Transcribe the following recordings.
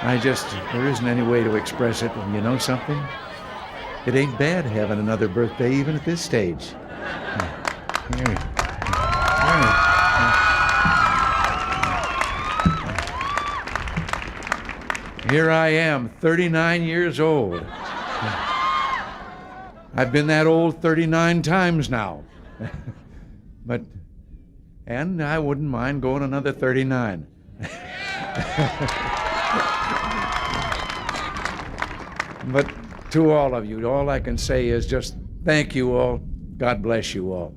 There isn't any way to express it. And you know something? It ain't bad having another birthday even at this stage. Here I am, 39 years old. I've been that old 39 times now. And I wouldn't mind going another 39. But to all of you, all I can say is just thank you all. God bless you all.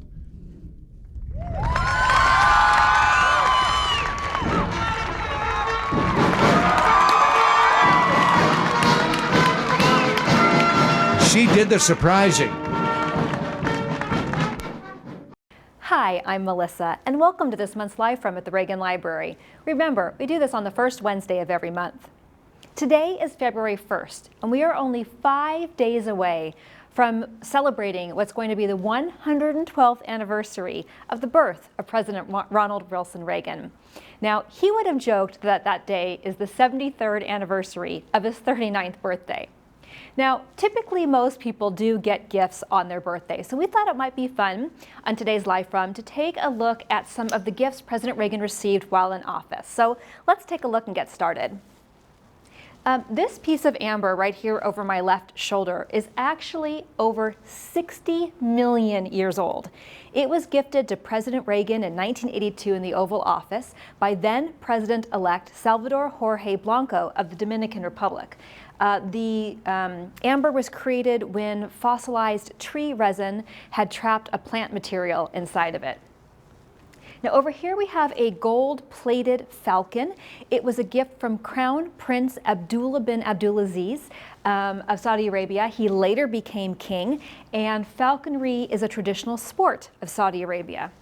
She did the surprising. Hi, I'm Melissa, and welcome to this month's Live From at the Reagan Library. Remember, we do this on the first Wednesday of every month. Today is February 1st, and we are only 5 days away from celebrating what's going to be the 112th anniversary of the birth of President Ronald Wilson Reagan. Now, he would have joked that that day is the 73rd anniversary of his 39th birthday. Now, typically most people do get gifts on their birthday, so we thought it might be fun on today's Live From to take a look at some of the gifts President Reagan received while in office. So let's take a look and get started. This piece of amber right here over my left shoulder is actually over 60 million years old. It was gifted to President Reagan in 1982 in the Oval Office by then President-elect Salvador Jorge Blanco of the Dominican Republic. The amber was created when fossilized tree resin had trapped a plant material inside of it. Now over here we have a gold-plated falcon. It was a gift from Crown Prince Abdullah bin Abdulaziz of Saudi Arabia. He later became king, and falconry is a traditional sport of Saudi Arabia.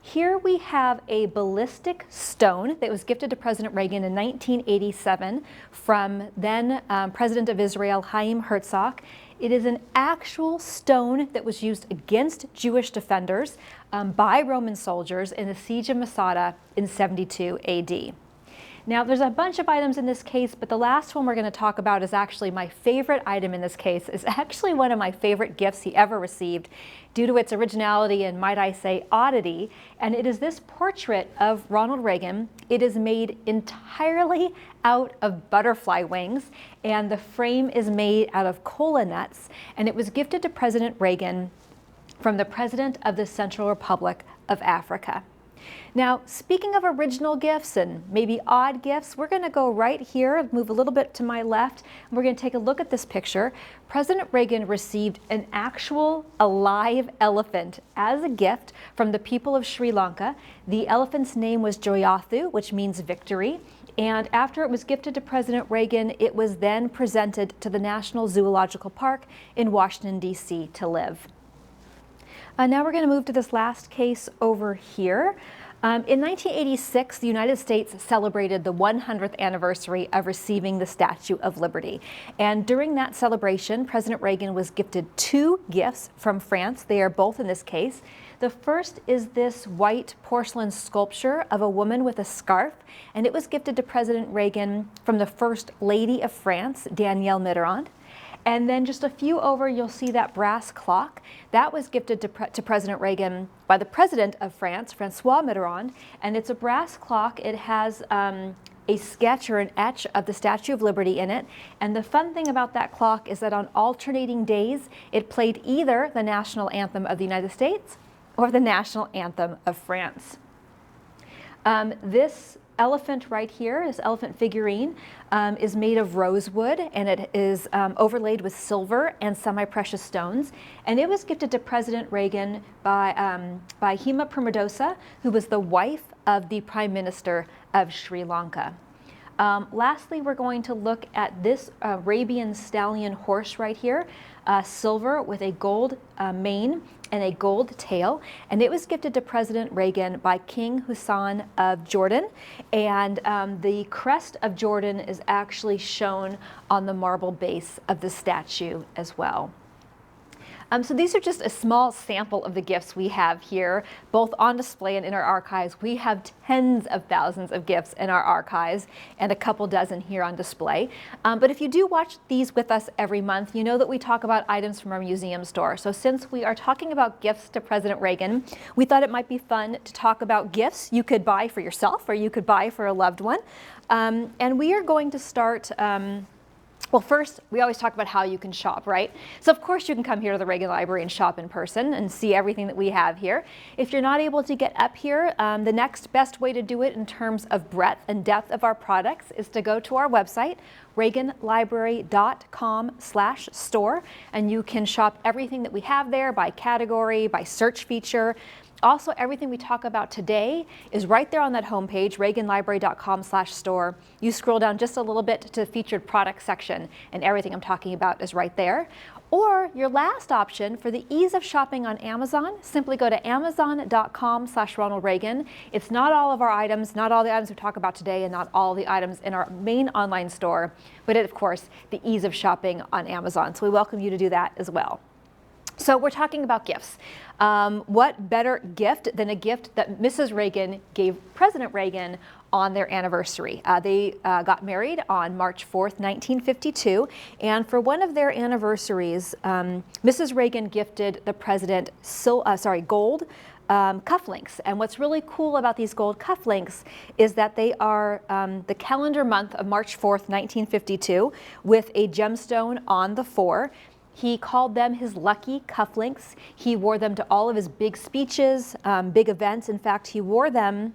Here we have a ballistic stone that was gifted to President Reagan in 1987 from then President of Israel, Chaim Herzog. It is an actual stone that was used against Jewish defenders by Roman soldiers in the Siege of Masada in 72 AD. Now, there's a bunch of items in this case, but the last one we're going to talk about is actually my favorite item in this case. It's actually one of my favorite gifts he ever received due to its originality and, might I say, oddity. And it is this portrait of Ronald Reagan. It is made entirely out of butterfly wings, and the frame is made out of cola nuts. And it was gifted to President Reagan from the President of the Central Republic of Africa. Now, speaking of original gifts and maybe odd gifts, we're going to go right here, move a little bit to my left, and we're going to take a look at this picture. President Reagan received an actual alive elephant as a gift from the people of Sri Lanka. The elephant's name was Joyathu, which means victory. And after it was gifted to President Reagan, it was then presented to the National Zoological Park in Washington, D.C. to live. Now we're going to move to this last case over here. In 1986, the United States celebrated the 100th anniversary of receiving the Statue of Liberty. And during that celebration, President Reagan was gifted 2 gifts from France. They are both in this case. The first is this white porcelain sculpture of a woman with a scarf, and it was gifted to President Reagan from the First Lady of France, Danielle Mitterrand. And then just a few over, you'll see that brass clock. That was gifted to President Reagan by the President of France, Francois Mitterrand. And it's a brass clock. It has a sketch or an etch of the Statue of Liberty in it. And the fun thing about that clock is that on alternating days, it played either the national anthem of the United States or the national anthem of France. This elephant right here, this elephant figurine, is made of rosewood, and it is overlaid with silver and semi-precious stones. And it was gifted to President Reagan by Hema Premadosa, who was the wife of the Prime Minister of Sri Lanka. Lastly, we're going to look at this Arabian stallion horse right here, silver with a gold mane and a gold tail, and it was gifted to President Reagan by King Hussein of Jordan, and the crest of Jordan is actually shown on the marble base of the statue as well. So these are just a small sample of the gifts we have here, both on display and in our archives. We have tens of thousands of gifts in our archives and a couple dozen here on display. But if you do watch these with us every month, you know that we talk about items from our museum store. So since we are talking about gifts to President Reagan, we thought it might be fun to talk about gifts you could buy for yourself or you could buy for a loved one. And we are going to start well, first, we always talk about how you can shop, right? So of course you can come here to the Reagan Library and shop in person and see everything that we have here. If you're not able to get up here, the next best way to do it in terms of breadth and depth of our products is to go to our website, reaganlibrary.com/store, and you can shop everything that we have there by category, by search feature. Also, everything we talk about today is right there on that homepage, reaganlibrary.com/store. You scroll down just a little bit to the featured product section, and everything I'm talking about is right there. Or your last option, for the ease of shopping on Amazon, simply go to amazon.com/Ronald Reagan. It's not all of our items, not all the items we talk about today, and not all the items in our main online store, but of course, the ease of shopping on Amazon. So we welcome you to do that as well. So we're talking about gifts. What better gift than a gift that Mrs. Reagan gave President Reagan on their anniversary? They got married on March 4th, 1952, and for one of their anniversaries, Mrs. Reagan gifted the president gold cufflinks. And what's really cool about these gold cufflinks is that they are the calendar month of March 4th, 1952, with a gemstone on the 4. He called them his lucky cufflinks. He wore them to all of his big speeches, big events. In fact, he wore them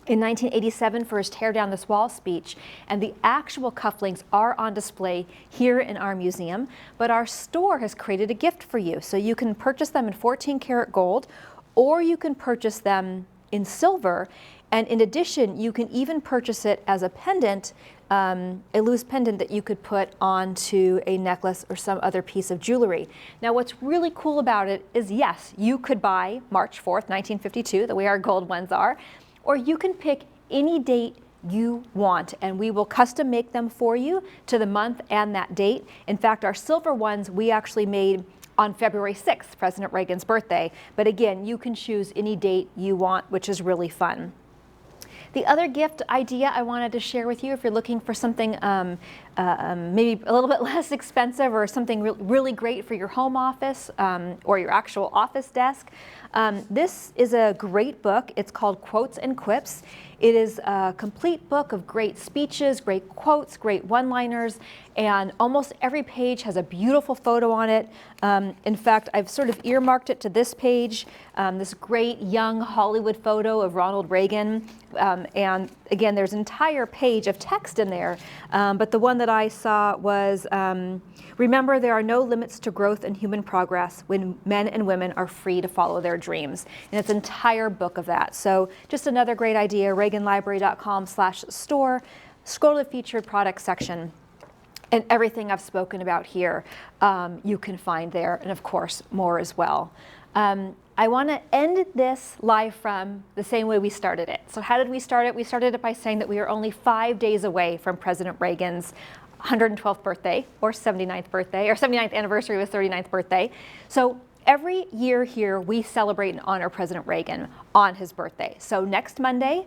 in 1987 for his Tear Down This Wall speech. And the actual cufflinks are on display here in our museum. But our store has created a gift for you. So you can purchase them in 14 karat gold, or you can purchase them in silver. And in addition, you can even purchase it as a pendant, a loose pendant that you could put onto a necklace or some other piece of jewelry. Now, what's really cool about it is, yes, you could buy March 4th, 1952, the way our gold ones are, or you can pick any date you want, and we will custom make them for you to the month and that date. In fact, our silver ones we actually made on February 6th, President Reagan's birthday. But again, you can choose any date you want, which is really fun. The other gift idea I wanted to share with you, if you're looking for something maybe a little bit less expensive or something really great for your home office or your actual office desk, this is a great book. It's called Quotes and Quips. It is a complete book of great speeches, great quotes, great one-liners, and almost every page has a beautiful photo on it. In fact, I've sort of earmarked it to this page, this great young Hollywood photo of Ronald Reagan. And again, there's an entire page of text in there, but the one that I saw was, remember, there are no limits to growth and human progress when men and women are free to follow their dreams. And it's an entire book of that. So just another great idea, reaganlibrary.com/store, scroll to the featured product section. And everything I've spoken about here, you can find there, and of course, more as well. I want to end this live from the same way we started it. So how did we start it? We started it by saying that we are only 5 days away from President Reagan's 112th birthday, or 79th birthday, or 79th anniversary of his 39th birthday. So every year here, we celebrate and honor President Reagan on his birthday. So next Monday,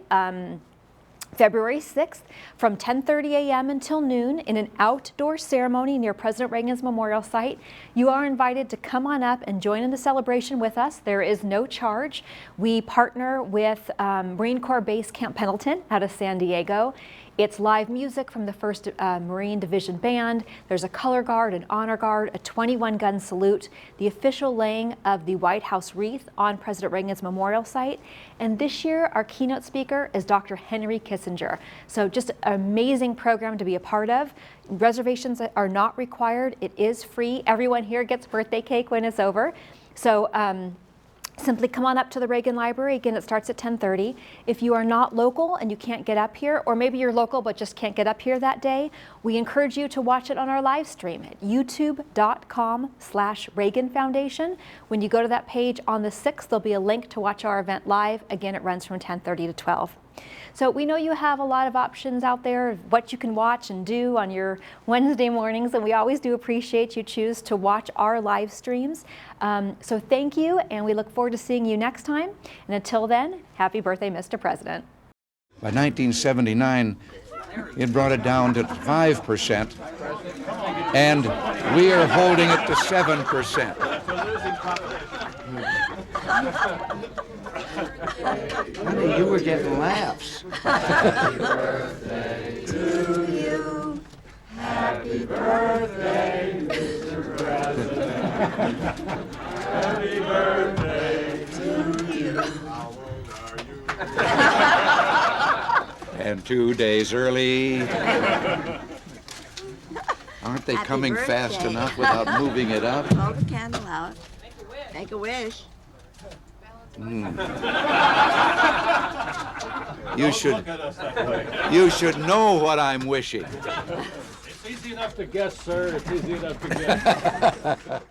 February 6th, from 10:30 a.m. until noon in an outdoor ceremony near President Reagan's memorial site. You are invited to come on up and join in the celebration with us. There is no charge. We partner with Marine Corps Base Camp Pendleton out of San Diego. It's live music from the 1st Marine Division Band. There's a color guard, an honor guard, a 21-gun salute, the official laying of the White House wreath on President Reagan's memorial site. And this year, our keynote speaker is Dr. Henry Kissinger. So just an amazing program to be a part of. Reservations are not required. It is free. Everyone here gets birthday cake when it's over. So simply come on up to the Reagan Library. Again, it starts at 10:30. If you are not local and you can't get up here, or maybe you're local but just can't get up here that day, we encourage you to watch it on our live stream at youtube.com/Reagan Foundation. When you go to that page on the 6th, there'll be a link to watch our event live. Again, it runs from 10:30 to 12. So we know you have a lot of options out there of what you can watch and do on your Wednesday mornings, and we always do appreciate you choose to watch our live streams. So thank you, and we look forward to seeing you next time. And until then, happy birthday, Mr. President. By 1979, it brought it down to 5%, and we are holding it to 7%. Honey, you were getting laughs. Happy birthday to you. Happy birthday, Mr. President. Happy birthday to you. How old are you? And 2 days early. Aren't they coming fast enough without moving it up? Hold the candle out. Make a wish. You should know what I'm wishing. It's easy enough to guess, sir. It's easy enough to guess.